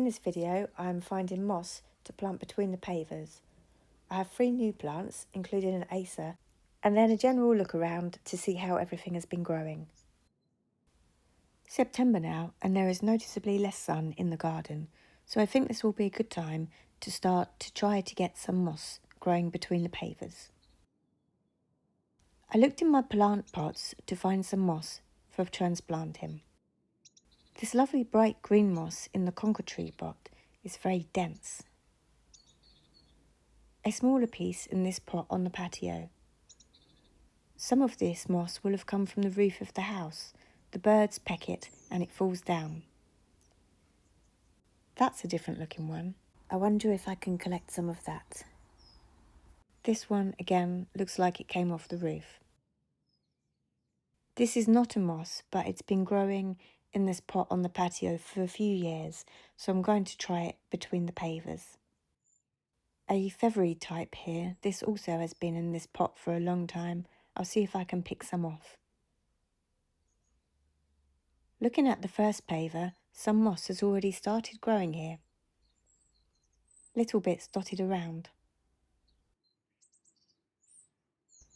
this video, I'm finding moss to plant between the pavers. I have 3 new plants, including an acer, and then a general look around to see how everything has been growing. September now, and there is noticeably less sun in the garden, so I think this will be a good time to start to try to get some moss growing between the pavers. I looked in my plant pots to find some moss for transplanting. This lovely bright green moss in the conker tree pot is very dense. A smaller piece in this pot on the patio. Some of this moss will have come from the roof of the house. The birds peck it and it falls down. That's a different looking one. I wonder if I can collect some of that. This one again looks like it came off the roof. This is not a moss, but it's been growing in this pot on the patio for a few years, so I'm going to try it between the pavers. A feathery type here. This also has been in this pot for a long time. I'll see if I can pick some off. Looking at the first paver, some moss has already started growing here. Little bits dotted around.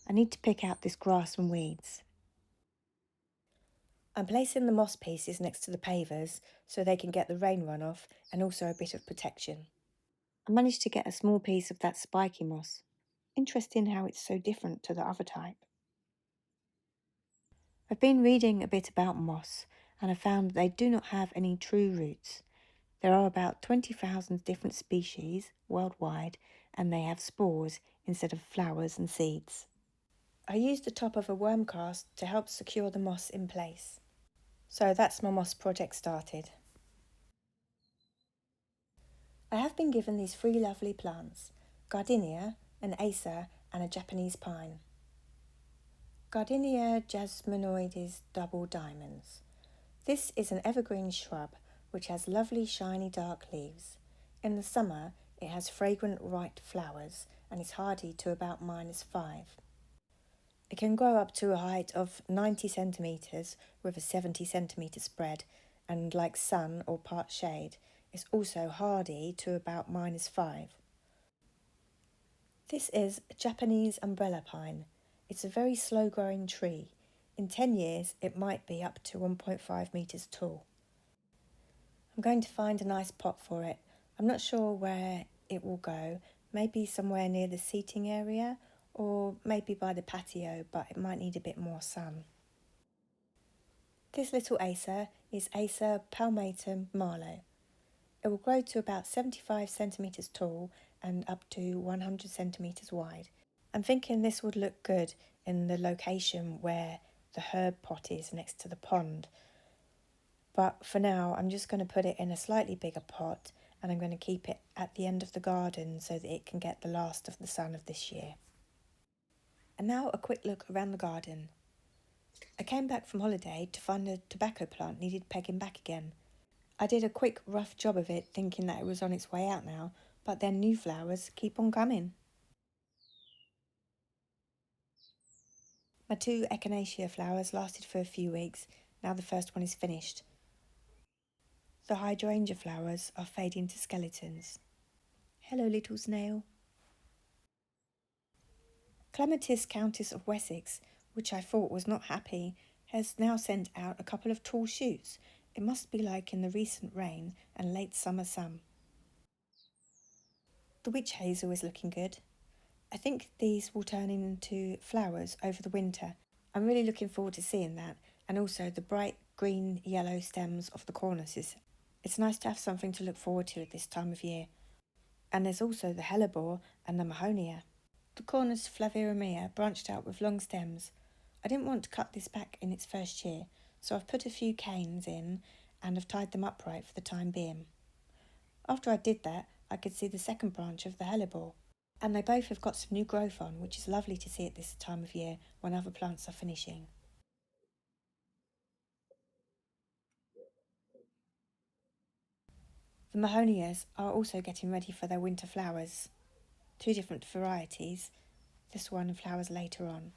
I need to pick out this grass and weeds. I'm placing the moss pieces next to the pavers so they can get the rain runoff and also a bit of protection. I managed to get a small piece of that spiky moss. Interesting how it's so different to the other type. I've been reading a bit about moss and I found they do not have any true roots. There are about 20,000 different species worldwide and they have spores instead of flowers and seeds. I used the top of a worm cast to help secure the moss in place. So that's my moss project started. I have been given these 3 lovely plants, gardenia, an acer and a Japanese pine. Gardenia jasminoides double diamonds. This is an evergreen shrub which has lovely shiny dark leaves. In the summer it has fragrant white flowers and is hardy to about -5. It can grow up to a height of 90 centimetres with a 70 centimetre spread and like sun or part shade is also hardy to about -5. This is a Japanese umbrella pine. It's a very slow growing tree. In 10 years it might be up to 1.5 metres tall. I'm going to find a nice pot for it. I'm not sure where it will go, maybe somewhere near the seating area or maybe by the patio, but it might need a bit more sun. This little acer is Acer palmatum Marlow. It will grow to about 75 centimetres tall and up to 100 centimetres wide. I'm thinking this would look good in the location where the herb pot is next to the pond. But for now, I'm just going to put it in a slightly bigger pot and I'm going to keep it at the end of the garden so that it can get the last of the sun of this year. And now a quick look around the garden. I came back from holiday to find the tobacco plant needed pegging back again. I did a quick rough job of it thinking that it was on its way out now, but then new flowers keep on coming. My 2 echinacea flowers lasted for a few weeks, now the first one is finished. The hydrangea flowers are fading to skeletons. Hello little snail. Clematis Countess of Wessex, which I thought was not happy, has now sent out a couple of tall shoots. It must be like in the recent rain and late summer sun. The witch hazel is looking good. I think these will turn into flowers over the winter. I'm really looking forward to seeing that, and also the bright green yellow stems of the cornices. It's nice to have something to look forward to at this time of year. And there's also the hellebore and the mahonia. The Cornus flavirumea branched out with long stems. I didn't want to cut this back in its first year, so I've put a few canes in and have tied them upright for the time being. After I did that, I could see the second branch of the hellebore, and they both have got some new growth on, which is lovely to see at this time of year when other plants are finishing. The mahonias are also getting ready for their winter flowers. 2 different varieties. This one flowers later on.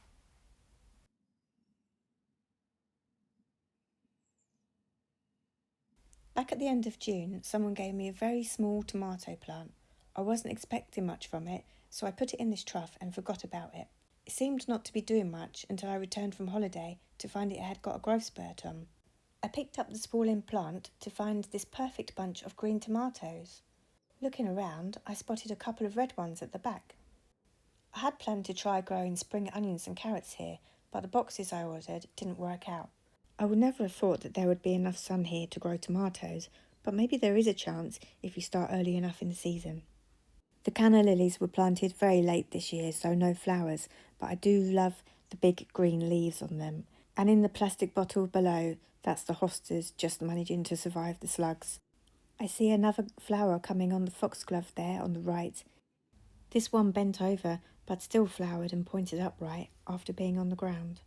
Back at the end of June, someone gave me a very small tomato plant. I wasn't expecting much from it, so I put it in this trough and forgot about it. It seemed not to be doing much until I returned from holiday to find it had got a growth spurt on. I picked up the sprawling plant to find this perfect bunch of green tomatoes. Looking around, I spotted a couple of red ones at the back. I had planned to try growing spring onions and carrots here, but the boxes I ordered didn't work out. I would never have thought that there would be enough sun here to grow tomatoes, but maybe there is a chance if you start early enough in the season. The canna lilies were planted very late this year, so no flowers, but I do love the big green leaves on them. And in the plastic bottle below, that's the hostas just managing to survive the slugs. I see another flower coming on the foxglove there on the right. This one bent over, but still flowered and pointed upright after being on the ground.